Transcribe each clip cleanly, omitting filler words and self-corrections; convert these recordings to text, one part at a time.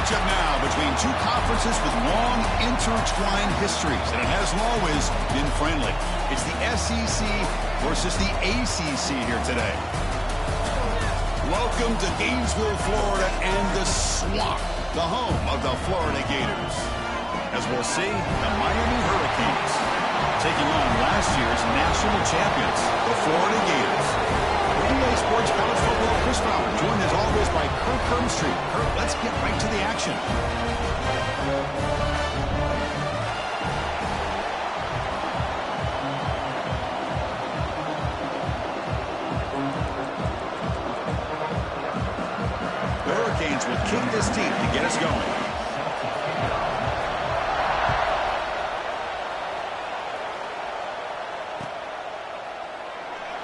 matchup now between two conferences with long intertwined histories, and it has always been friendly. It's the SEC versus the ACC here today. Welcome to Gainesville, Florida, and the Swamp, the home of the Florida Gators. As we'll see, the Miami Hurricanes taking on last year's national champions, the Florida Gators. Relay Sports College Football, Chris Fowler, joined as always by Kirk Herbstreit. Kirk, let's get right to the action. The Hurricanes will kick this team to get us going.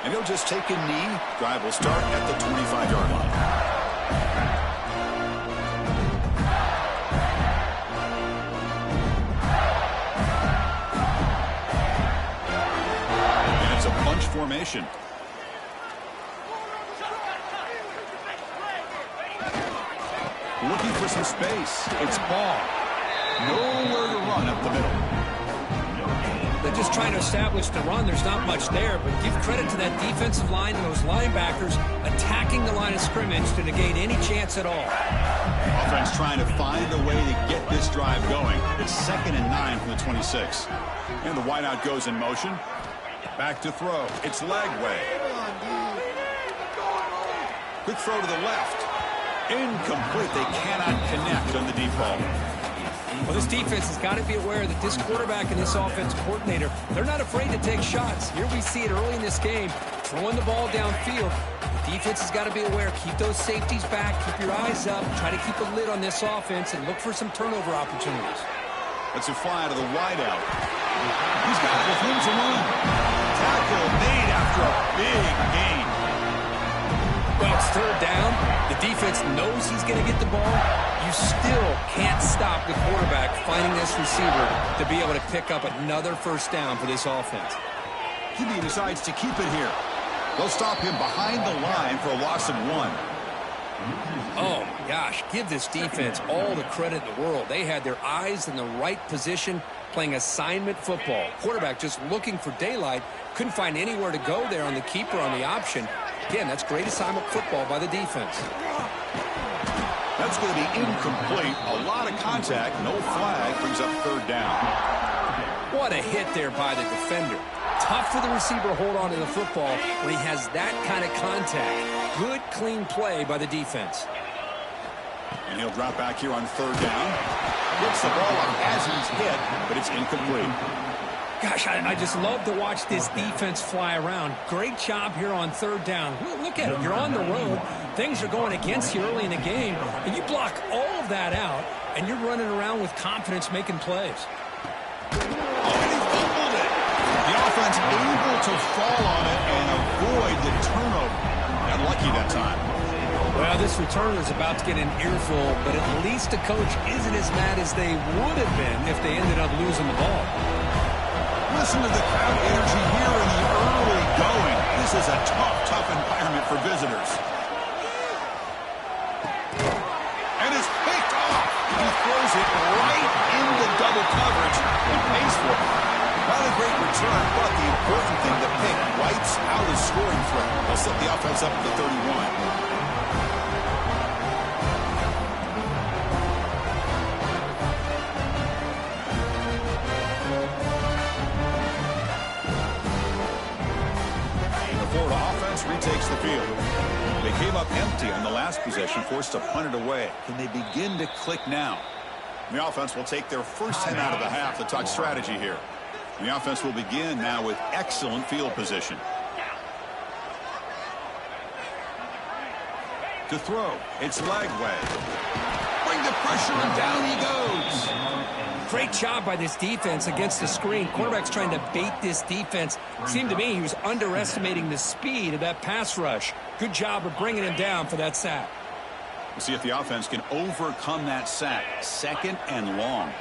And he'll just take a knee. Drive will start at the 25-yard line. And it's a bunch formation. Looking for some space. It's ball. Nowhere to run up the middle. They're just trying to establish the run. There's not much there, but give credit to that defensive line and those linebackers attacking the line of scrimmage to negate any chance at all. Offense trying to find a way to get this drive going. It's 2nd and 9 from the 26. And the wideout goes in motion. Back to throw. It's Lagway. Quick throw to the left. Incomplete. They cannot connect on the deep ball. Well, this defense has got to be aware that this quarterback and this offensive coordinator, they're not afraid to take shots. Here we see it early in this game, throwing the ball downfield. The defense has got to be aware. Keep those safeties back. Keep your eyes up. Try to keep a lid on this offense and look for some turnover opportunities. Let's a fly to the wideout. He's got enough room to run. Tackle made after a big gain. Well, it's 3rd down. The defense knows he's going to get the ball. You still can't stop the quarterback finding this receiver to be able to pick up another 1st down for this offense. QB decides to keep it here. They'll stop him behind the line for a loss of 1. Oh, my gosh. Give this defense all the credit in the world. They had their eyes in the right position playing assignment football. Quarterback just looking for daylight. Couldn't find anywhere to go there on the keeper on the option. Again, that's great assignment football by the defense. That's going to be incomplete. A lot of contact. No flag. Brings up 3rd down. What a hit there by the defender. Tough for the receiver to hold on to the football when he has that kind of contact. Good, clean play by the defense. And he'll drop back here on 3rd down. Gets the ball up as he's hit, but it's incomplete. Gosh, I just love to watch this defense fly around. Great job here on 3rd down. Look at it. You're on the road. Things are going against you early in the game, and you block all of that out, and you're running around with confidence making plays. Oh, and he fumbled it. The offense able to fall on it and avoid the turnover. Got lucky that time. Well, this returner is about to get an earful, but at least the coach isn't as mad as they would have been if they ended up losing the ball. Listen to the crowd energy here in the early going. This is a tough environment for visitors. And it's picked off. He throws it right into double coverage and pays for it. Not a great return, but the important thing, the pick wipes out his scoring threat. They'll set the offense up to the 31. Retakes the field. They came up empty on the last possession, forced to punt it away. Can they begin to click now? The offense will take their first 10 out of the half to talk strategy here. The offense will begin now with excellent field position. To throw, it's Lagway. Bring the pressure and down he goes. Great job by this defense against the screen. Quarterback's trying to bait this defense. It seemed to me he was underestimating the speed of that pass rush. Good job of bringing him down for that sack. We'll see if the offense can overcome that sack. 2nd and long.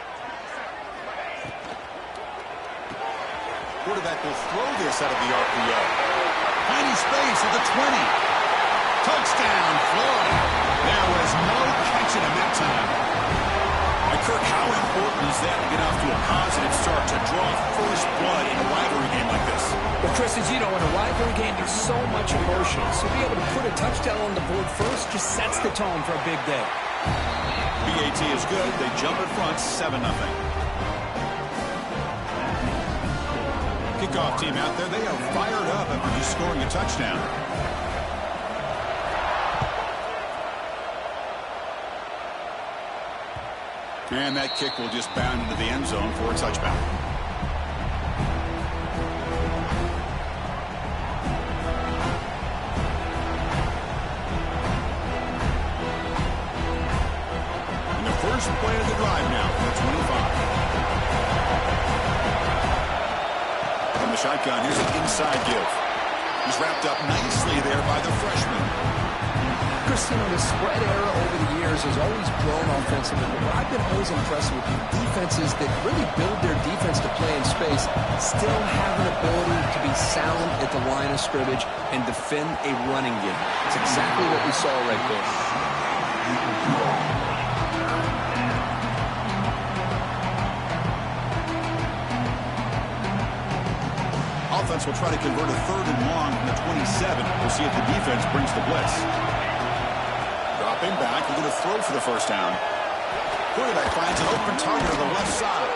Quarterback will throw this out of the RPO. Finding space at the 20. Touchdown, Florida. There was no catching him that time. Chris, as you know, in a rivalry game, there's so much emotion. So to be able to put a touchdown on the board first just sets the tone for a big day. BAT is good. They jump in front 7-0. Kickoff team out there. They are fired up after just scoring a touchdown. And that kick will just bound into the end zone for a touchdown. And the first play of the drive now from the 25. From the shotgun, here's an inside give. He's wrapped up nicely there by the freshman. Chris, you know, the spread era over the years has always grown offensively. But what I've been always impressed with defenses that really build their defense to play in space still have an ability to be sound at the line of scrimmage and defend a running game. It's exactly what we saw right there. Offense will try to convert a 3rd and long from the 27. We'll see if the defense brings the blitz. Dropping back, he's going to throw for the first down. Quarterback finds an open target on the left side.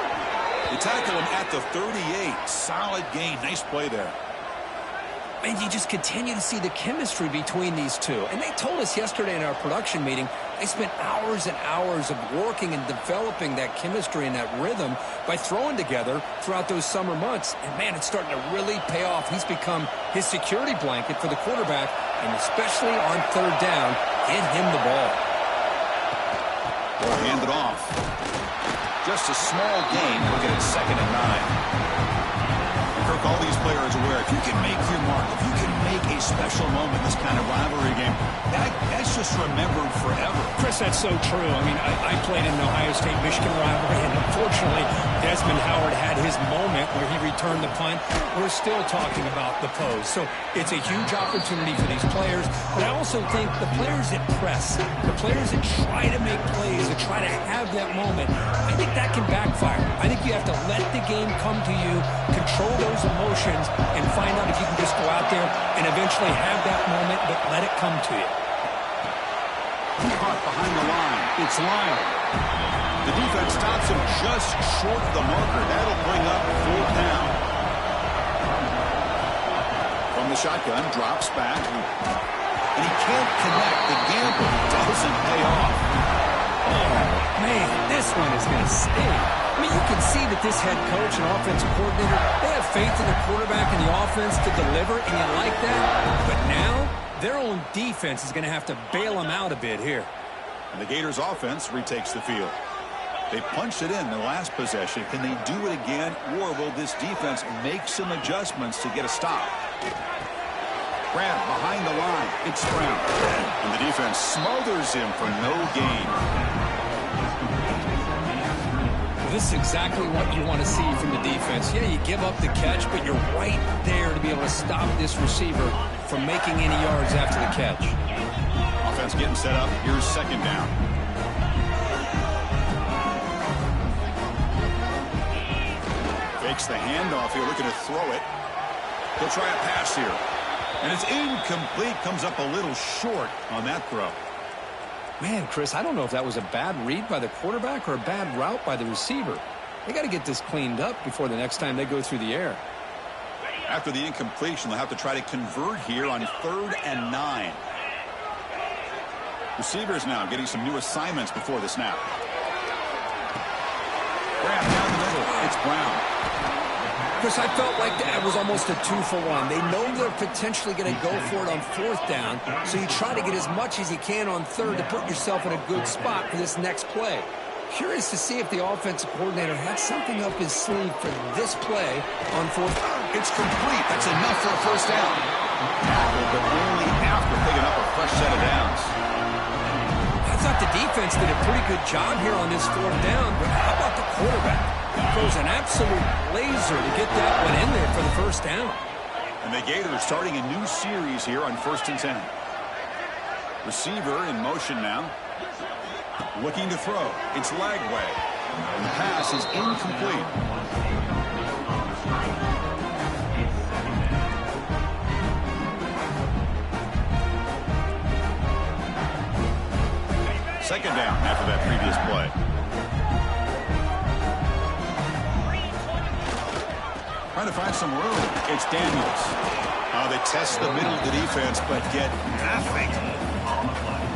They tackle him at the 38. Solid gain. Nice play there. And you just continue to see the chemistry between these two. And they told us yesterday in our production meeting, they spent hours and hours of working and developing that chemistry and that rhythm by throwing together throughout those summer months. And, man, it's starting to really pay off. He's become his security blanket for the quarterback, and especially on 3rd down, get him the ball. We'll hand it off. Just a small gain. We'll get it 2nd and 9. Kirk, all these players are aware if you can make your mark, if you can make a special moment in this kind of rivalry game, that's just remembered forever. Chris, that's so true. I mean, I played in an Ohio State-Michigan rivalry, and unfortunately, Desmond Howard had his moment where he returned the punt. We're still talking about the pose. So it's a huge opportunity for these players, but I also think the players that press, the players that try to make plays, that try to have that moment, I think that can backfire. I think you have to let the game come to you, control those emotions, and find out if you can just go out there and eventually have that moment, but let it come to you. Caught behind the line. It's Lyle. The defense stops him just short of the marker. That'll bring up 4th down. From the shotgun, drops back. And he can't connect. The gamble doesn't pay off. Oh, man, this one is going to sting. I mean, you can see that this head coach and offensive coordinator, they have faith in the quarterback and the offense to deliver, and you like that. But now, their own defense is going to have to bail them out a bit here. And the Gators offense retakes the field. They punched it in the last possession. Can they do it again, or will this defense make some adjustments to get a stop? Grant behind the line. It's Brown. And the defense smothers him for no gain. Well, this is exactly what you want to see from the defense. Yeah, you give up the catch, but you're right there to be able to stop this receiver from making any yards after the catch. Offense getting set up. Here's 2nd down. Fakes the handoff here, looking to throw it. He'll try a pass here. And it's incomplete. Comes up a little short on that throw. Man, Chris, I don't know if that was a bad read by the quarterback or a bad route by the receiver. They got to get this cleaned up before the next time they go through the air. After the incompletion, they'll have to try to convert here on 3rd and 9. Receivers now getting some new assignments before the snap. Grab down the middle. It's Brown. Chris, I felt like that was almost a 2-for-1. They know they're potentially going to go for it on 4th down, so you try to get as much as you can on 3rd to put yourself in a good spot for this next play. Curious to see if the offensive coordinator had something up his sleeve for this play on 4th down. It's complete. That's enough for a 1st down. Tackled, but only after picking up a fresh set of downs. I thought the defense did a pretty good job here on this 4th down, but how about the quarterback? Throws an absolute laser to get that one in there for the 1st down. And the Gators starting a new series here on 1st and 10. Receiver in motion now. Looking to throw. It's Lagway. And the pass is incomplete. Second down after that previous play. Trying to find some room. It's Daniels. They test the middle of the defense, but get nothing.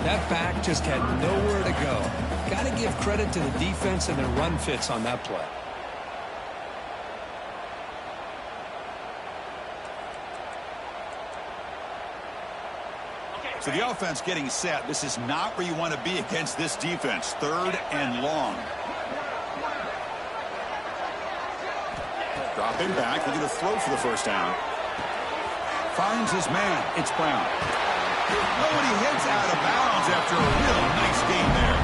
That back just had nowhere to go. Got to give credit to the defense and their run fits on that play. So the offense getting set. This is not where you want to be against this defense. Third and long. Dropping back. Looking to throw for the first down. Finds his man. It's Brown. Nobody hits out of bounds after a real nice game there.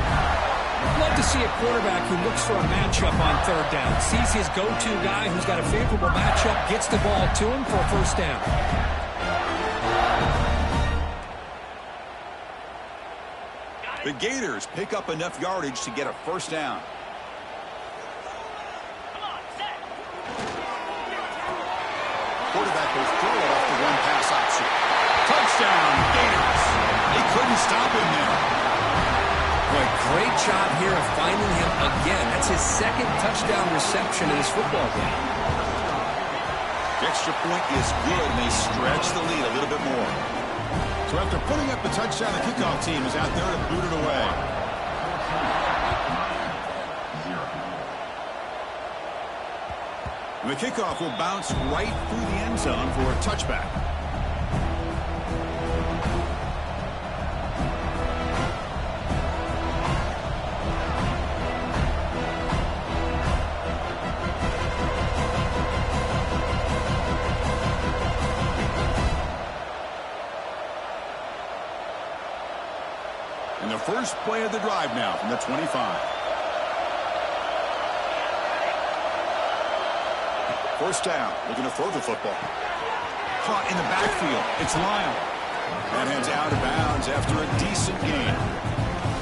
Love to see a quarterback who looks for a matchup on third down. Sees his go-to guy who's got a favorable matchup, gets the ball to him for a first down. The Gators pick up enough yardage to get a first down. Quarterback will throw it off the one pass option. Touchdown, Gators. They couldn't stop him there. Boy, great job here of finding him again. That's his second touchdown reception in this football game. The extra point is good, and they stretch the lead a little bit more. So after putting up the touchdown, the kickoff team is out there to boot it away. And the kickoff will bounce right through the end zone for a touchback. And the first play of the drive now from the 25. First down, looking to throw the football. Caught in the backfield. It's Lyle. That heads out of bounds after a decent gain.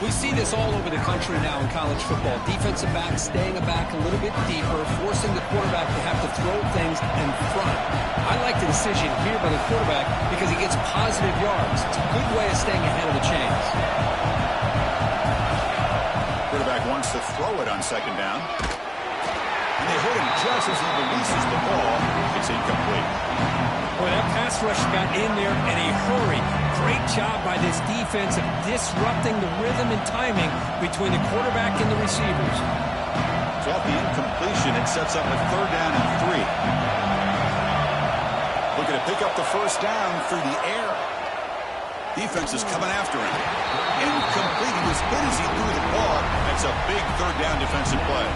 We see this all over the country now in college football. Defensive backs staying back a little bit deeper, forcing the quarterback to have to throw things in front. I like the decision here by the quarterback because he gets positive yards. It's a good way of staying ahead of the chains. Quarterback wants to throw it on second down. And they hit him just as he releases the ball. It's incomplete. Boy, that pass rush got in there in a hurry. Great job by this defense of disrupting the rhythm and timing between the quarterback and the receivers. So off the incompletion, it sets up a third down and 3. Looking to pick up the first down through the air. Defense is coming after him. Incomplete. He was hit as he threw the ball. That's a big third down defensive play.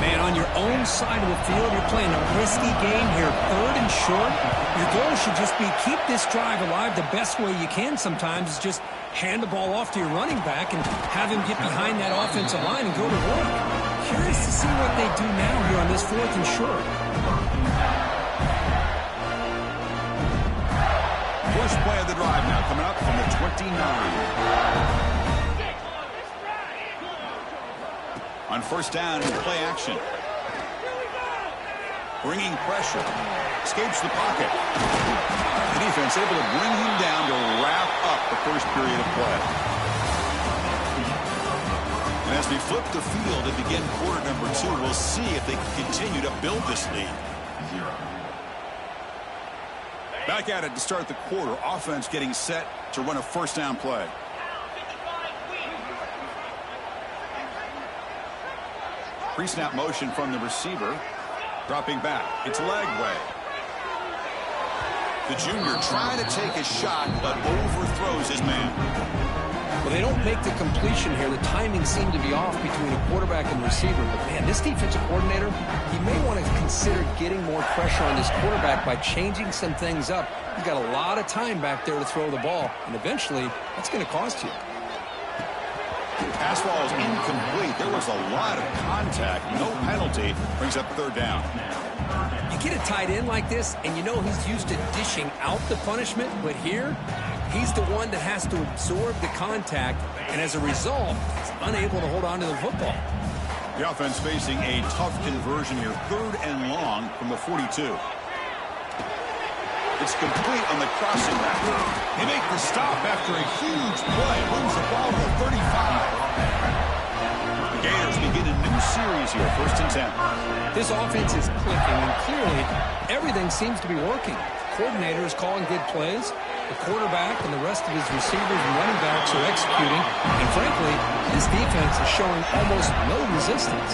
Man, on your own side of the field, you're playing a risky game here. Third and short. Your goal should just be keep this drive alive the best way you can sometimes is just hand the ball off to your running back and have him get behind that offensive line and go to work. Curious to see what they do now here on this fourth and short. First play of the drive now coming up from the 29. On first down in play action. Bringing pressure. Escapes the pocket. The defense able to bring him down to wrap up the first period of play. And as we flip the field and begin quarter number 2, we'll see if they can continue to build this lead. Back at it to start the quarter. Offense getting set to run a first down play. Pre-snap motion from the receiver. Dropping back. It's Lagway. The junior trying to take a shot, but overthrows his man. Well, they don't make the completion here. The timing seemed to be off between a quarterback and receiver. But, man, this defensive coordinator, he may want to consider getting more pressure on this quarterback by changing some things up. He's got a lot of time back there to throw the ball, and eventually that's going to cost you. Pass ball is incomplete. There was a lot of contact. No penalty. Brings up third down. You get a tight end like this, and you know he's used to dishing out the punishment, but here, he's the one that has to absorb the contact, and as a result, he's unable to hold on to the football. The offense facing a tough conversion here. Third and long from the 42. It's complete on the crossing route. They make the stop after a huge play. Moves the ball to the 35. here. 1st and 10. This offense is clicking, and clearly everything seems to be working. The coordinator is calling good plays. The quarterback and the rest of his receivers and running backs are executing. And frankly, this defense is showing almost no resistance.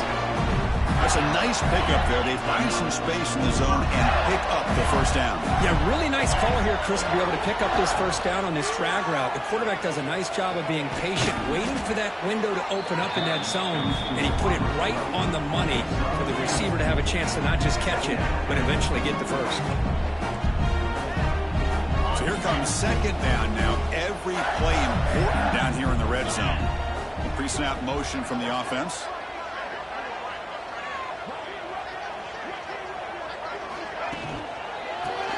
That's a nice pickup there. They find some space in the zone and pick up the 1st down. Yeah, really nice call here, Chris, to be able to pick up this 1st down on this drag route. The quarterback does a nice job of being patient, waiting for that window to open up in that zone, and he put it right on the money for the receiver to have a chance to not just catch it, but eventually get the 1st. So here comes 2nd down now. Every play important down here in the red zone. The pre-snap motion from the offense.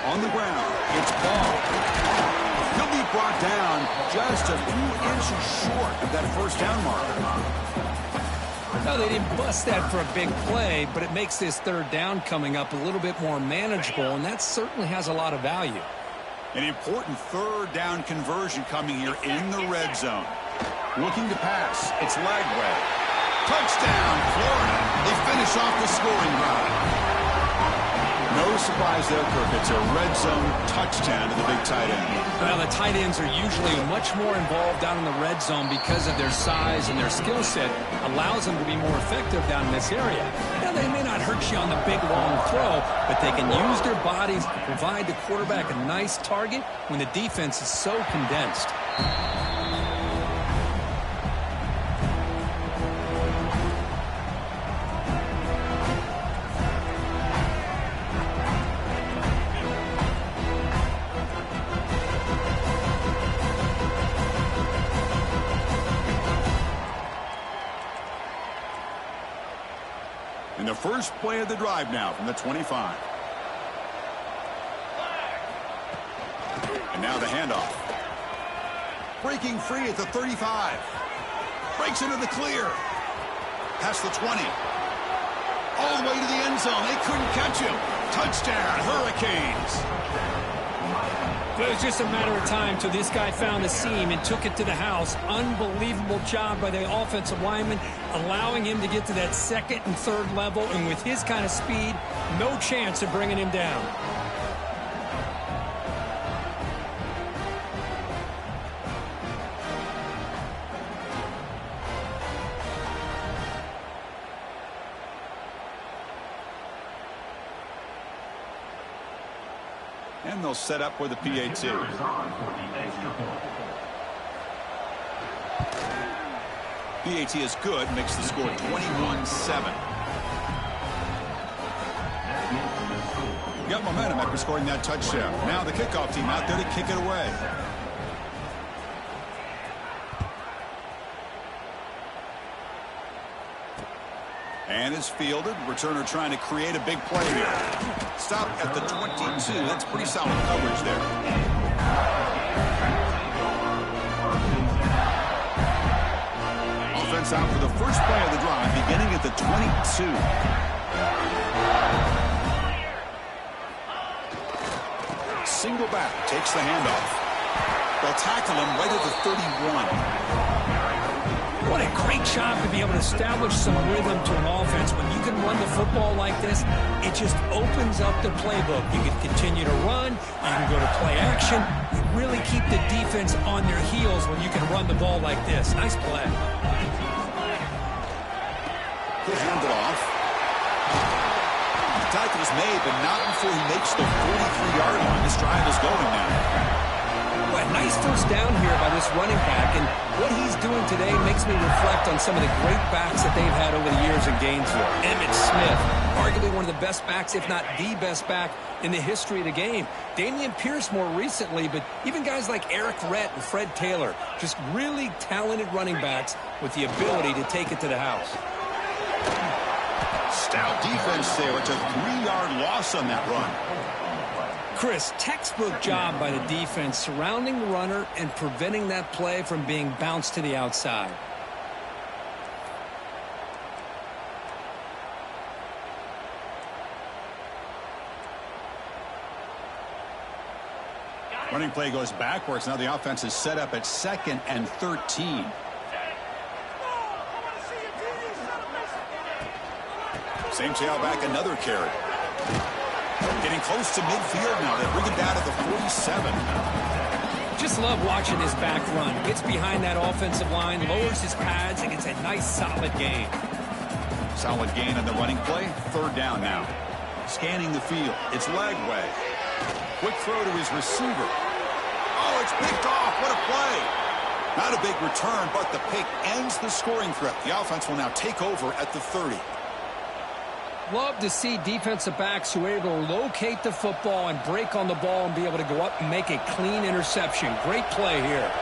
On the ground, it's Ball. He'll be brought down just a few inches short of that 1st down marker. No, they didn't bust that for a big play, but it makes this 3rd down coming up a little bit more manageable, and that certainly has a lot of value. An important 3rd down conversion coming here in the red zone. Looking to pass. It's Lagway. Touchdown, Florida. They finish off the scoring drive. No surprise there, Kirk. It's a red zone touchdown to the big tight end. Well, the tight ends are usually much more involved down in the red zone because of their size, and their skill set allows them to be more effective down in this area. Now, they may not hurt you on the big, long throw, but they can use their bodies to provide the quarterback a nice target when the defense is so condensed. In the first play of the drive now from the 25. And now the handoff. Breaking free at the 35. Breaks into the clear. Past the 20. All the way to the end zone. They couldn't catch him. Touchdown, Hurricanes. It was just a matter of time till this guy found a seam and took it to the house. Unbelievable job by the offensive lineman, allowing him to get to that 2nd and 3rd level. And with his kind of speed, no chance of bringing him down. And they'll set up for the PAT. PAT is good, makes the score 21-7. Got momentum after scoring that touchdown. Now the kickoff team out there to kick it away. And is fielded. Returner trying to create a big play here. Stop at the 22. That's pretty solid coverage there. Offense out for the first play of the drive, beginning at the 22. Single back, takes the handoff. They'll tackle him right at the 31. What a great job to be able to establish some rhythm to an offense. When you can run the football like this, it just opens up the playbook. You can continue to run. You can go to play action. You really keep the defense on their heels when you can run the ball like this. Nice play. He'll hand it off. The tackle is made, but not before he makes the 43-yard line. This drive is going now. Well, nice 1st down here by this running back, and what he's doing today makes me reflect on some of the great backs that they've had over the years in Gainesville. Emmitt Smith, arguably one of the best backs, if not the best back in the history of the game. Dameon Pierce more recently, but even guys like Eric Rhett and Fred Taylor, just really talented running backs with the ability to take it to the house. Stout defense there. It's a 3-yard loss on that run. Chris, textbook job by the defense surrounding the runner and preventing that play from being bounced to the outside. Running play goes backwards. Now the offense is set up at 2nd and 13. Same tailback, another carry. Getting close to midfield now. They bring it down to the 47. Just love watching his back run. Gets behind that offensive line, lowers his pads, and gets a nice solid gain. Solid gain on the running play. Third down now. Scanning the field. It's Lagway. Quick throw to his receiver. Oh, it's picked off. What a play. Not a big return, but the pick ends the scoring threat. The offense will now take over at the 30. Love to see defensive backs who are able to locate the football and break on the ball and be able to go up and make a clean interception. Great play here.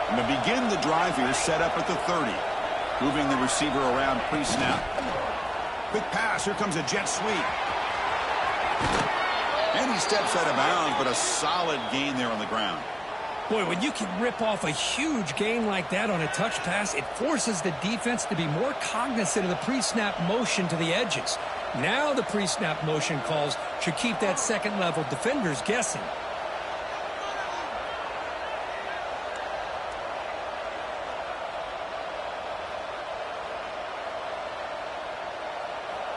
And to begin the drive here, set up at the 30. Moving the receiver around pre-snap. Quick pass. Here comes a jet sweep. And he steps out of bounds, but a solid gain there on the ground. Boy, when you can rip off a huge gain like that on a touch pass, it forces the defense to be more cognizant of the pre-snap motion to the edges. Now the pre-snap motion calls should keep that second-level defenders guessing.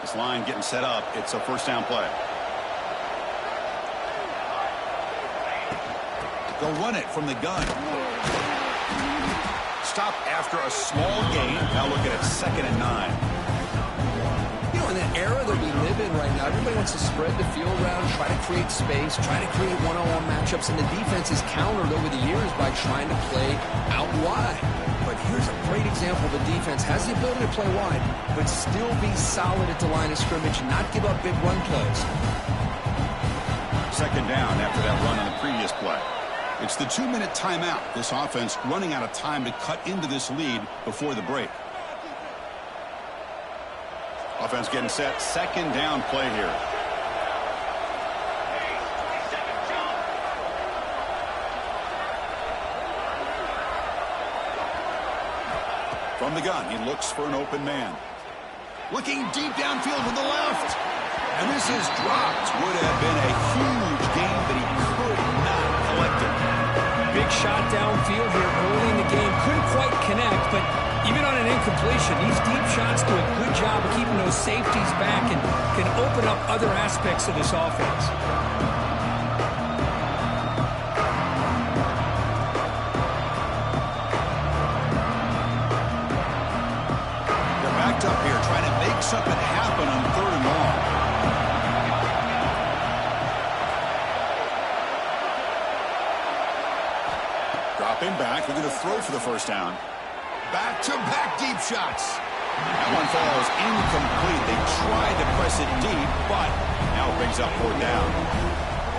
This line getting set up. It's a first down play. They'll run it from the gun. Stop after a small gain. Now looking at 2nd and 9. You know, in the era that we live in right now, everybody wants to spread the field around, try to create space, try to create one-on-one matchups, and the defense is countered over the years by trying to play out wide. But here's a great example. The defense has the ability to play wide, but still be solid at the line of scrimmage and not give up big run plays. 2nd down after that run on the previous play. It's the 2-minute timeout. This offense running out of time to cut into this lead before the break. Offense getting set. 2nd down play here. From the gun, he looks for an open man. Looking deep downfield to the left. And this is dropped. Would have been a huge gain that he could not collect it. Big shot downfield here early in the game. Couldn't quite connect, but even on an incompletion, these deep shots do a good job of keeping those safeties back and can open up other aspects of this offense. They're backed up here trying to make something happen on 3rd and long. Dropping back. They're going to throw for the first down. Back-to-back deep shots. That one falls incomplete. They tried to press it deep, but now it brings up 4th down.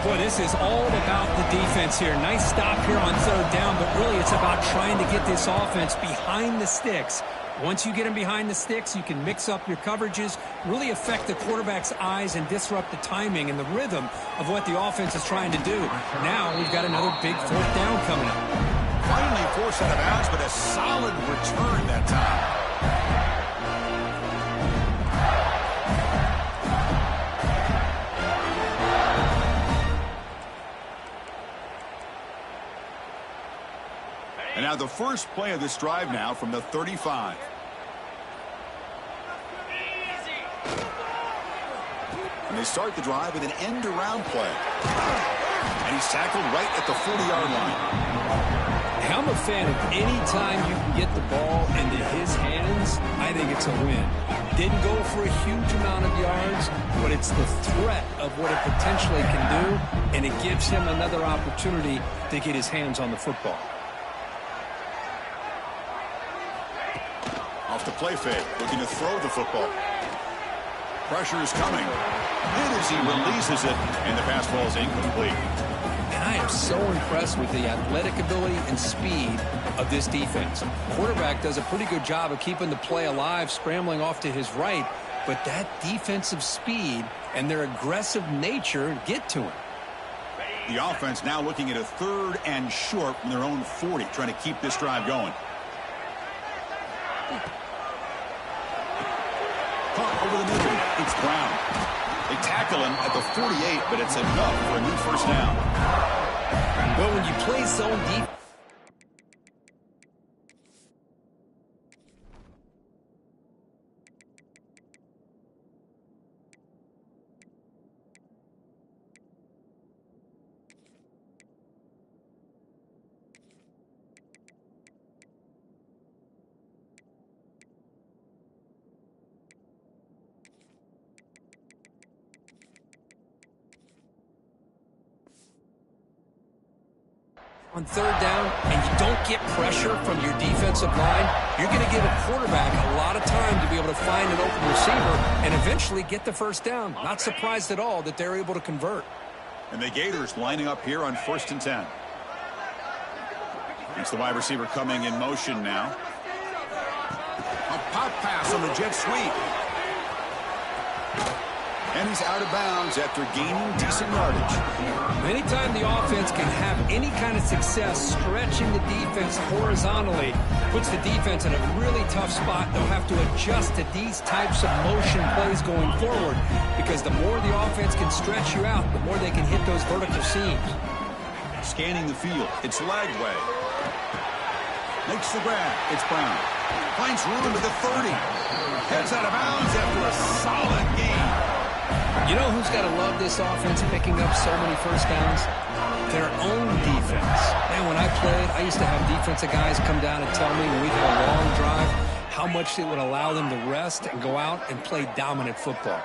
Boy, this is all about the defense here. Nice stop here on 3rd down, but really it's about trying to get this offense behind the sticks. Once you get them behind the sticks, you can mix up your coverages, really affect the quarterback's eyes and disrupt the timing and the rhythm of what the offense is trying to do. Now we've got another big 4th down coming up. Finally forced out of bounds, but a solid return that time. And now the first play of this drive now from the 35. And they start the drive with an end-around play. And he's tackled right at the 40-yard line. I'm a fan of any time you can get the ball into his hands. I think it's a win. Didn't go for a huge amount of yards, but it's the threat of what it potentially can do, and it gives him another opportunity to get his hands on the football. Off the play fake, looking to throw the football. Pressure is coming. And as he releases it, and the pass ball is incomplete. And I am so impressed with the athletic ability and speed of this defense. Quarterback does a pretty good job of keeping the play alive, scrambling off to his right, but that defensive speed and their aggressive nature get to him. The offense now looking at a 3rd and short from their own 40, trying to keep this drive going. Caught over the middle. It's Brown. They tackle him at the 48, but it's enough for a new first down. Well, when you play zone deep, On third down, and you don't get pressure from your defensive line, you're going to give a quarterback a lot of time to be able to find an open receiver and eventually get the first down. Not surprised at all that they're able to convert. And the Gators lining up here on 1st and 10. It's the wide receiver coming in motion now. A pop pass on the jet sweep. And he's out of bounds after gaining decent yardage. Anytime the offense can have any kind of success stretching the defense horizontally, puts the defense in a really tough spot. They'll have to adjust to these types of motion plays going forward, because the more the offense can stretch you out, the more they can hit those vertical seams. Scanning the field. It's Lagway. Makes the grab. It's Brown. Finds room at the 30. Heads out of bounds after a solid gain. You know who's got to love this offense picking up so many first downs? Their own defense. Man, when I played, I used to have defensive guys come down and tell me when we'd have a long drive how much it would allow them to rest and go out and play dominant football.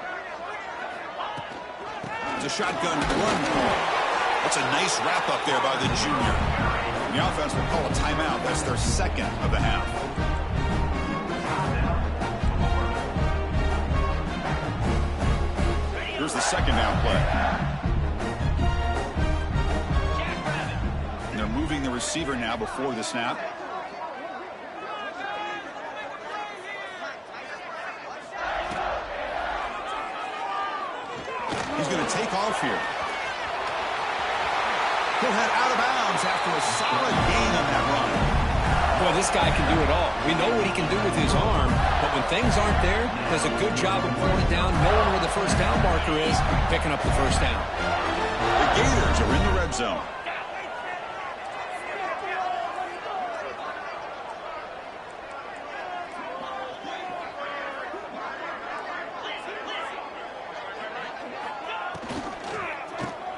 It's a shotgun run call. That's a nice wrap up there by the junior. The offense will call a timeout. That's their second of the half. Here's the second down play. And they're moving the receiver now before the snap. He's going to take off here. He'll head out of bounds after a solid gain on that run. Boy, this guy can do it all. We know what he can do with his arm, but when things aren't there, does a good job of pulling it down, knowing where the first down marker is, picking up the first down. The Gators are in the red zone.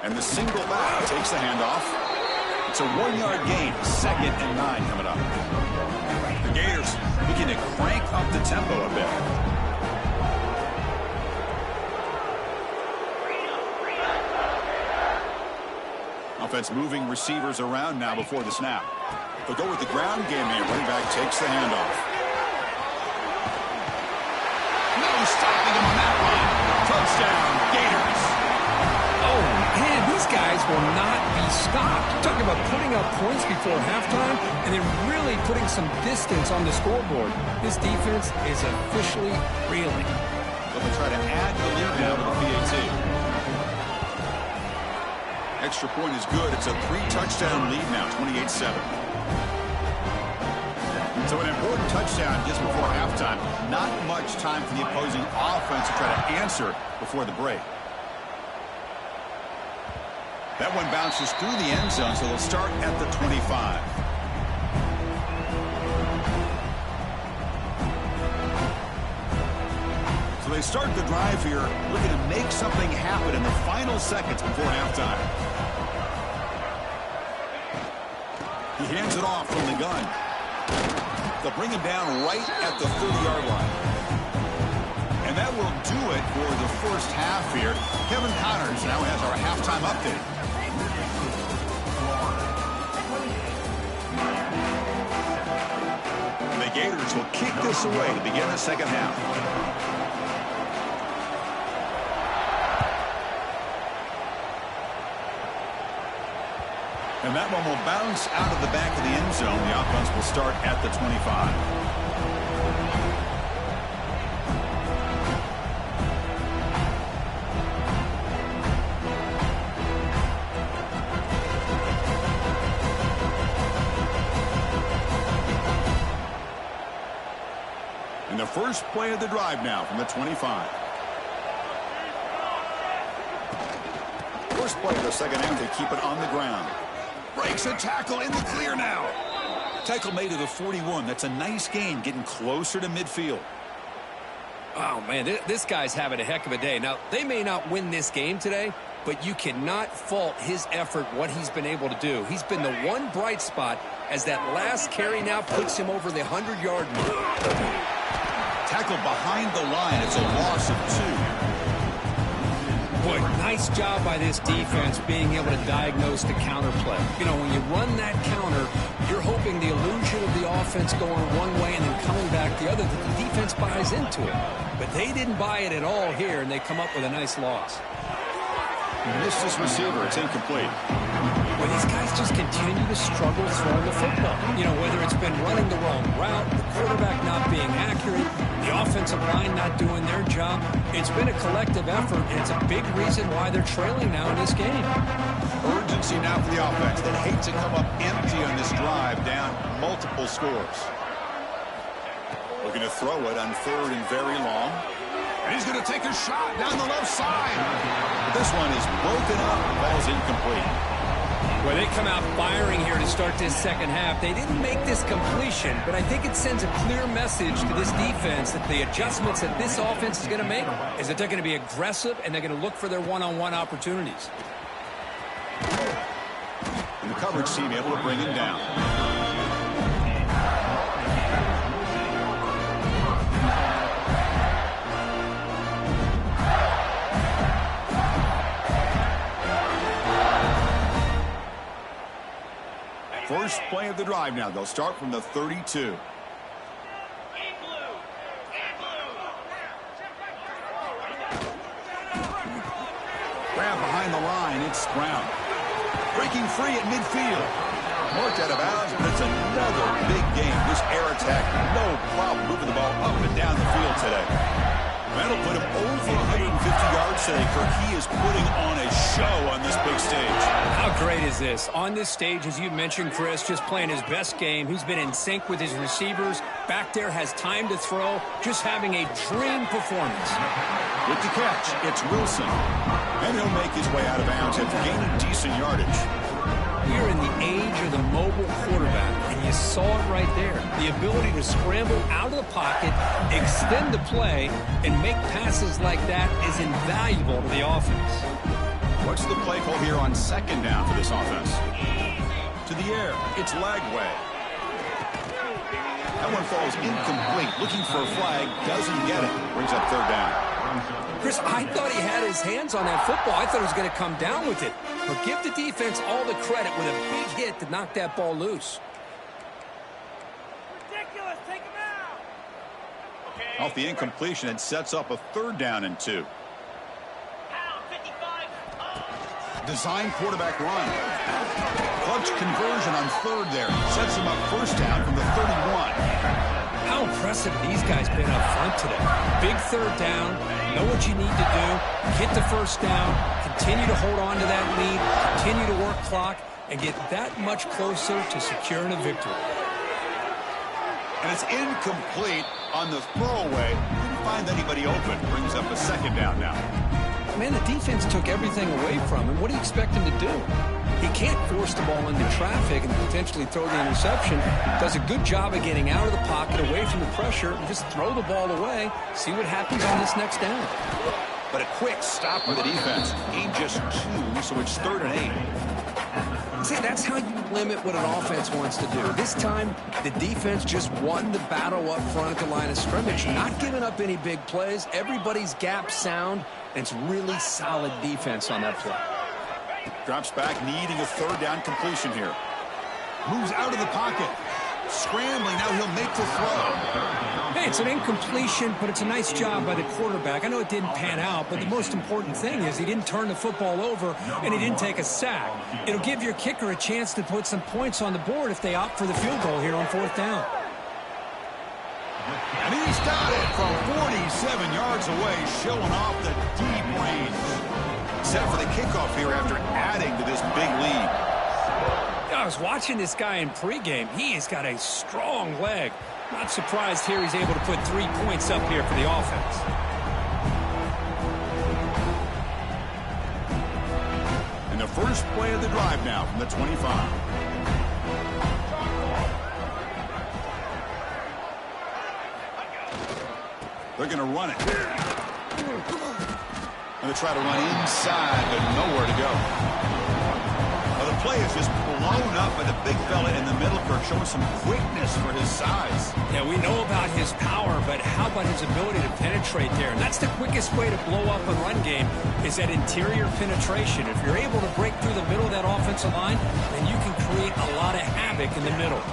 And the single back takes the handoff. It's a 1-yard gain. 2nd and 9 coming up. The Gators looking to crank up the tempo a bit. Offense moving receivers around now before the snap. They'll go with the ground game here. Running back takes the handoff. No stopping him on that one. Touchdown, Gators. Oh, man, these guys will not be stopped. Talking about putting up points before halftime and then really putting some distance on the scoreboard. This defense is officially reeling. So they'll try to add the lead now with the PAT. Extra point is good. It's a 3-touchdown lead now, 28-7. So an important touchdown just before halftime. Not much time for the opposing offense to try to answer before the break. That one bounces through the end zone, so they'll start at the 25. So they start the drive here, looking to make something happen in the final seconds before halftime. He hands it off from the gun. They'll bring him down right at the 30-yard line. And that will do it for the first half here. Kevin Connors now has our halftime update. The Gators will kick this away to begin the second half. And that one will bounce out of the back of the end zone. The offense will start at the 25. And the first play of the drive now from the 25. First play of the second half, they keep it on the ground. Breaks a tackle in the clear now. Tackle made to the 41. That's a nice gain, getting closer to midfield. Oh, man, this guy's having a heck of a day. Now, they may not win this game today, but you cannot fault his effort, what he's been able to do. He's been the one bright spot as that last carry now puts him over the 100-yard mark. Tackle behind the line. It's a loss of 2. Boy, nice job by this defense being able to diagnose the counter play. You know, when you run that counter, you're hoping the illusion of the offense going one way and then coming back the other, that the defense buys into it. But they didn't buy it at all here, and they come up with a nice loss. Missed his receiver. It's incomplete. Well, these guys just continue to struggle throwing the football. You know, whether it's been running the wrong route, the quarterback not being accurate, the offensive line not doing their job. It's been a collective effort, and it's a big reason why they're trailing now in this game. Urgency now for the offense that hate to come up empty on this drive, down multiple scores. Looking to throw it on 3rd and very long. And he's going to take a shot down the left side. But this one is broken up. Ball's incomplete. Well, they come out firing here to start this second half. They didn't make this completion, but I think it sends a clear message to this defense that the adjustments that this offense is going to make is that they're going to be aggressive and they're going to look for their one-on-one opportunities. And the coverage team able to bring him down. First play of the drive now. They'll start from the 32. Grab behind the line. It's Brown. Breaking free at midfield. Marked out of bounds, but it's another big game. This air attack, no problem moving the ball up and down the field today. That'll put him over 150 yards today. He is putting on a show on this big stage. How great is this? On this stage, as you mentioned, Chris, just playing his best game. He's been in sync with his receivers. Back there, has time to throw. Just having a dream performance. With the catch, it's Wilson. And he'll make his way out of bounds after gaining decent yardage. We're in the age of the mobile quarterback, and you saw it right there. The ability to scramble out of the pocket, extend the play, and make passes like that is invaluable to the offense. What's the play call here on 2nd down for this offense? To the air, it's Lagway. That one falls incomplete. Looking for a flag, doesn't get it. Brings up 3rd down. Chris, I thought he had his hands on that football. I thought he was going to come down with it. But give the defense all the credit with a big hit to knock that ball loose. Ridiculous. Take him out. Okay. Off the incompletion, it sets up a 3rd down and 2. Design quarterback run. Clutch conversion on 3rd there. Sets him up 1st down from the 31. How impressive these guys been up front today. Big 3rd down. Know what you need to do. Get the 1st down. Continue to hold on to that lead. Continue to work clock. And get that much closer to securing a victory. And it's incomplete on the throwaway. Didn't find anybody open. Brings up a 2nd down now. Man, the defense took everything away from him. What do you expect him to do? He can't force the ball into traffic and potentially throw the interception. Does a good job of getting out of the pocket, away from the pressure, and just throw the ball away. See what happens on this next down. But a quick stop for the defense. Gain just 2, so it's 3rd and 8. See, that's how you limit what an offense wants to do. This time, the defense just won the battle up front at the line of scrimmage. Not giving up any big plays. Everybody's gap sound, and it's really solid defense on that play. Drops back, needing a 3rd down completion here. Moves out of the pocket. Scrambling, now he'll make the throw. Hey, it's an incompletion, but it's a nice job by the quarterback. I know it didn't pan out, but the most important thing is he didn't turn the football over and he didn't take a sack. It'll give your kicker a chance to put some points on the board if they opt for the field goal here on 4th down. And he's got it from 47 yards away, showing off the deep range. Set for the kickoff here after adding to this big lead. I was watching this guy in pregame. He has got a strong leg. Not surprised here he's able to put 3 points up here for the offense. And the first play of the drive now from the 25. They're going to run it. Going to try to run inside, but nowhere to go. Well, the play is just blown up by the big fella in the middle, Kirk, showing some quickness for his size. Yeah, we know about his power, but how about his ability to penetrate there? And that's the quickest way to blow up a run game is that interior penetration. If you're able to break through the middle of that offensive line, then you can create a lot of havoc in the middle.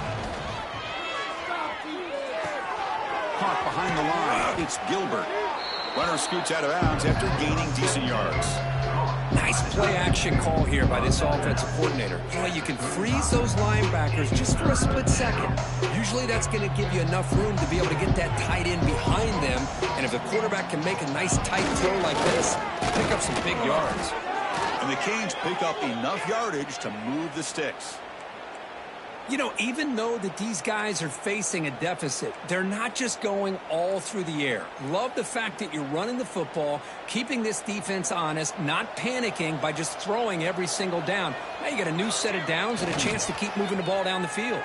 Caught behind the line. It's Gilbert. Runner scoots out of bounds after gaining decent yards. Nice play-action call here by this offensive coordinator. You know, you can freeze those linebackers just for a split second. Usually that's going to give you enough room to be able to get that tight end behind them. And if the quarterback can make a nice tight throw like this, pick up some big yards. And the Canes pick up enough yardage to move the sticks. You know, even though that these guys are facing a deficit, they're not just going all through the air. Love the fact that you're running the football, keeping this defense honest, not panicking by just throwing every single down. Now you got a new set of downs and a chance to keep moving the ball down the field.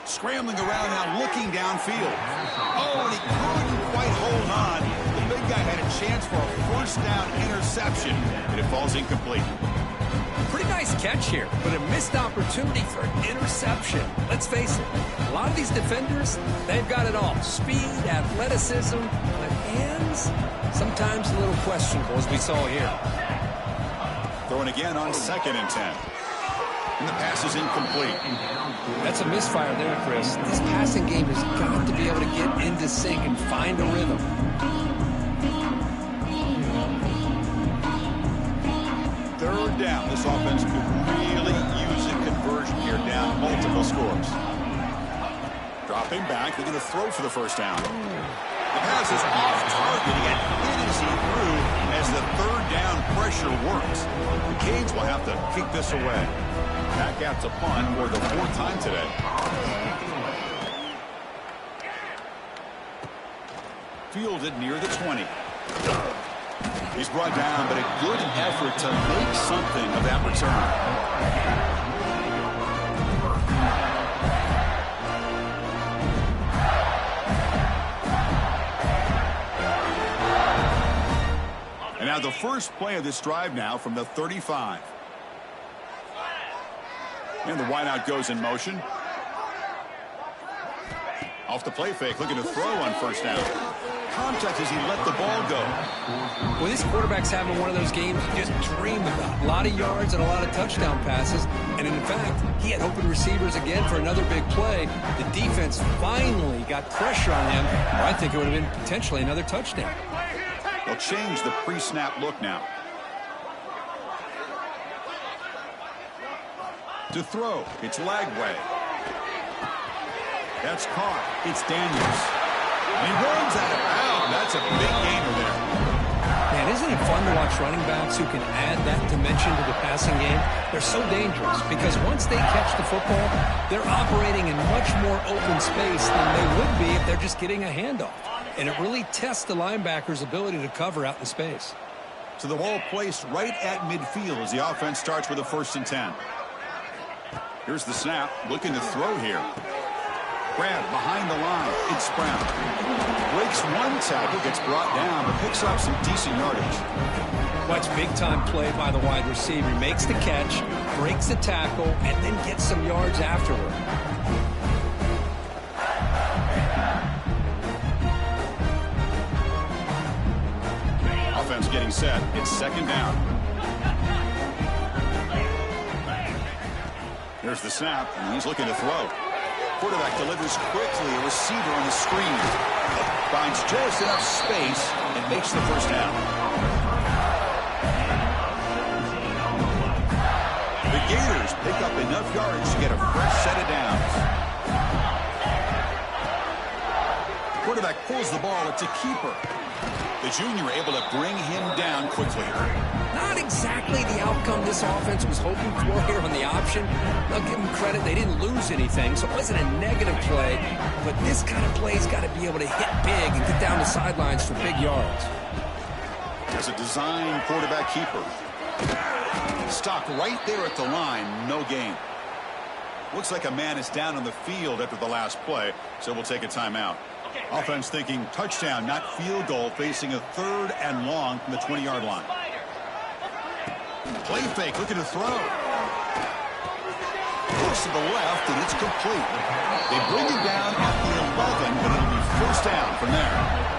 Scrambling around now, looking downfield. Oh, and he couldn't quite hold on. The big guy had a chance for a first down interception, and it falls incomplete. Pretty nice catch here, but a missed opportunity for an interception. Let's face it, a lot of these defenders, they've got it all. Speed, athleticism, but hands, sometimes a little questionable, as we saw here. Throwing again on 2nd and 10. And the pass is incomplete. That's a misfire there, Chris. This passing game has got to be able to get into sync and find a rhythm. Third down. This offense could really use a conversion here, down multiple scores. Dropping back, they're going to throw for the first down. The pass is off target. He got hit as he threw as the third down pressure works. The Canes will have to kick this away. Back out to punt for the 4th time today. Fielded near the 20. He's brought down, but a good effort to make something of that return. And now the first play of this drive now from the 35. And the wideout goes in motion. Off the play fake, looking to throw on first down. Contact as he let the ball go. Well, this quarterback's having one of those games you just dream about. A lot of yards and a lot of touchdown passes. And in fact, he had open receivers again for another big play. The defense finally got pressure on him. Or I think it would have been potentially another touchdown. They'll change the pre-snap look now. To throw, it's Lagway. That's caught. It's Daniels. And he runs out of bounds. That's a big gainer there. Man, isn't it fun to watch running backs who can add that dimension to the passing game? They're so dangerous because once they catch the football, they're operating in much more open space than they would be if they're just getting a handoff. And it really tests the linebacker's ability to cover out in space. So the ball placed right at midfield as the offense starts with a 1st and 10. Here's the snap, looking to throw here. Grab behind the line. It's Brown. Breaks one tackle, gets brought down, but picks up some decent yardage. Watch big-time play by the wide receiver. He makes the catch, breaks the tackle, and then gets some yards afterward. Offense getting set. It's 2nd down. Here's the snap, and he's looking to throw. Quarterback delivers quickly. A receiver on the screen. Finds just enough space and makes the first down. The Gators pick up enough yards to get a fresh set of downs. Quarterback pulls the ball. It's a keeper. The junior able to bring him down quickly. Not exactly the outcome this offense was hoping for here on the option. I'll give them credit. They didn't lose anything, so it wasn't a negative play. But this kind of play's got to be able to hit big and get down the sidelines for big yards. As a design quarterback keeper. Stopped right there at the line. No gain. Looks like a man is down on the field after the last play, so we'll take a timeout. Offense thinking touchdown, not field goal, facing a 3rd and long from the 20-yard line. Play fake, looking to throw. looks to the left, and it's complete. They bring him down at the 11, but it'll be first down from there.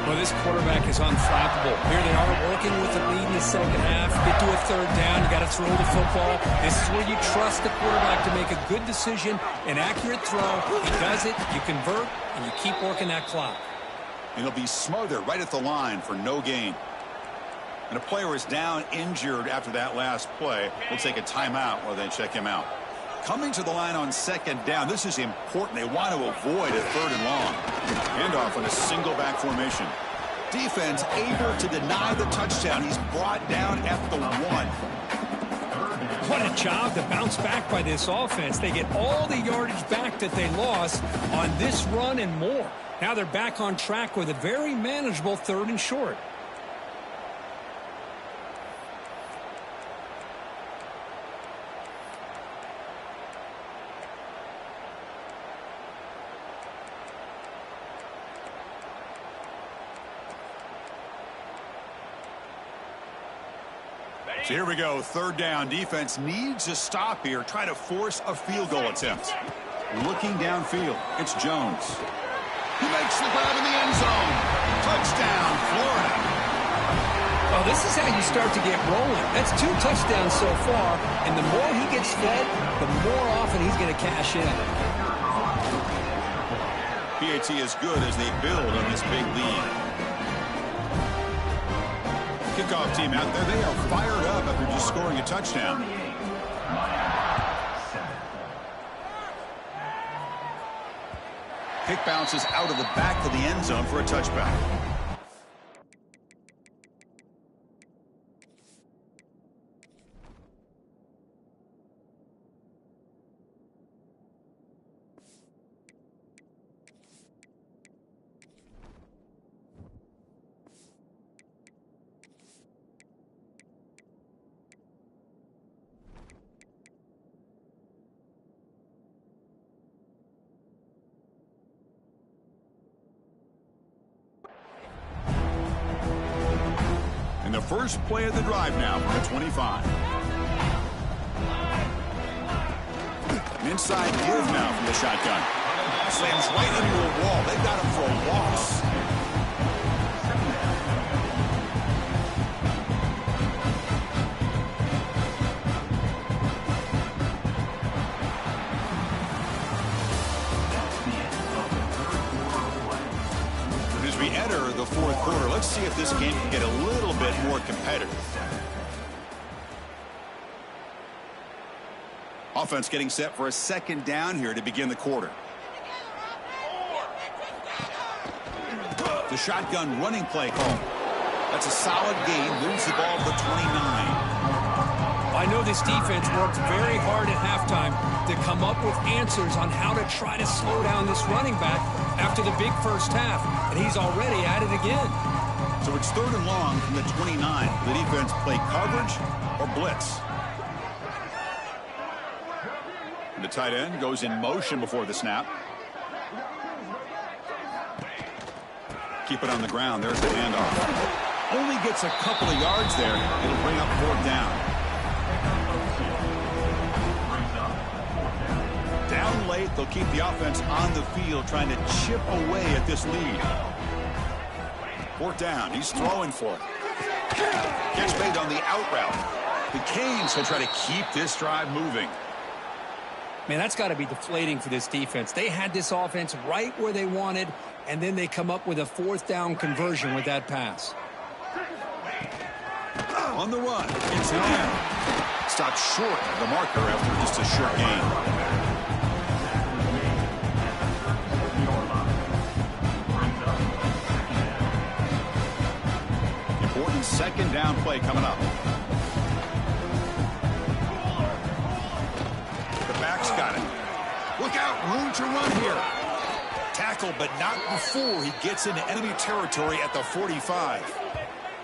Well, this quarterback is unflappable. Here they are working with the lead in the second half. Get to a third down. You got to throw the football. This is where you trust the quarterback to make a good decision, an accurate throw. He does it, you convert, and you keep working that clock. And he'll be smothered right at the line for no gain. And a player is down injured after that last play. We'll take a timeout while they check him out. Coming to the line on second down. This is important. They want to avoid a third and long. Handoff on a single back formation. Defense able to deny the touchdown. He's brought down at the 1. What a job to bounce back by this offense. They get all the yardage back that they lost on this run and more. Now they're back on track with a very manageable third and short. So here we go, third down. Defense needs a stop here. Try to force a field goal attempt. Looking downfield, it's Jones. He makes the grab in the end zone. Touchdown, Florida. Well, this is how you start to get rolling. That's 2 touchdowns so far, and the more he gets fed, the more often he's going to cash in. PAT is good as they build on this big lead. Kickoff team out there. They are fired up after just scoring a touchdown. Kick bounces out of the back of the end zone for a touchback. And the first play of the drive now from the 25. An inside give now from the shotgun. Slams right into a wall. They've got him for a loss. As we enter the fourth quarter, let's see if this game can get a little bit more competitive. Offense getting set for a second down here to begin the quarter. The shotgun running play call. That's a solid gain. Moves the ball to the 29. I know this defense worked very hard at halftime to come up with answers on how to try to slow down this running back after the big first half, and he's already at it again. So it's third and long from the 29. The defense play coverage or blitz. And the tight end goes in motion before the snap. Keep it on the ground. There's the handoff. Only gets a couple of yards there. It'll bring up fourth down. Down late, they'll keep the offense on the field trying to chip away at this lead. Fourth down, he's throwing for it. Catch made on the out route. The Canes will try to keep this drive moving. Man, that's got to be deflating for this defense. They had this offense right where they wanted, and then they come up with a fourth down conversion with that pass. On the run, it's Hill. Stopped short of the marker after just a short gain. Second down play coming up. The back's got it. Look out, room to run here. Tackle, but not before he gets into enemy territory at the 45.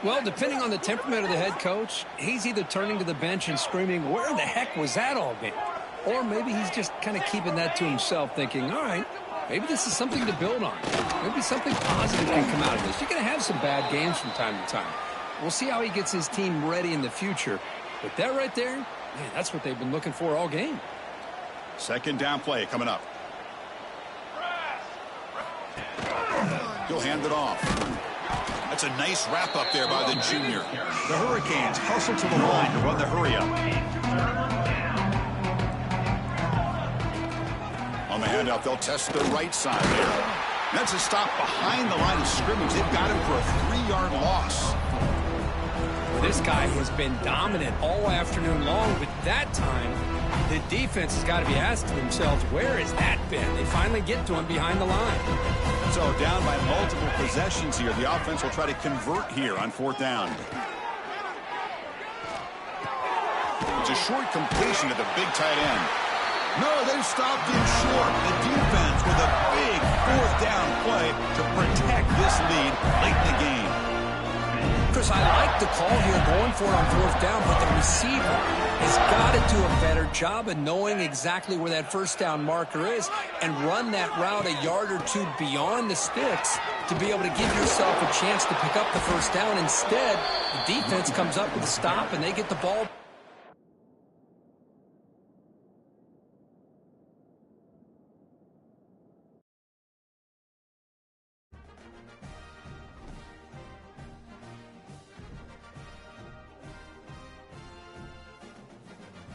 Well, depending on the temperament of the head coach, he's either turning to the bench and screaming, where the heck was that all game? Or maybe he's just kind of keeping that to himself, thinking, all right, maybe this is something to build on. Maybe something positive can come out of this. You're going to have some bad games from time to time. We'll see how he gets his team ready in the future. But that right there, man, that's what they've been looking for all game. Second down play coming up. He'll hand it off. That's a nice wrap up there by the junior. The Hurricanes hustle to the line to run the hurry up. On the handout, they'll test the right side there. That's a stop behind the line of scrimmage. They've got him for a 3-yard loss. This guy has been dominant all afternoon long, but that time the defense has got to be asking themselves, where has that been? They finally get to him behind the line. So down by multiple possessions here. The offense will try to convert here on 4th down. It's a short completion to the big tight end. No, they've stopped him short. The defense with a big 4th down play to protect this lead late in the game. Chris, I like the call here going for it on 4th down, but the receiver has got to do a better job of knowing exactly where that 1st down marker is and run that route a yard or two beyond the sticks to be able to give yourself a chance to pick up the 1st down. Instead, the defense comes up with a stop and they get the ball.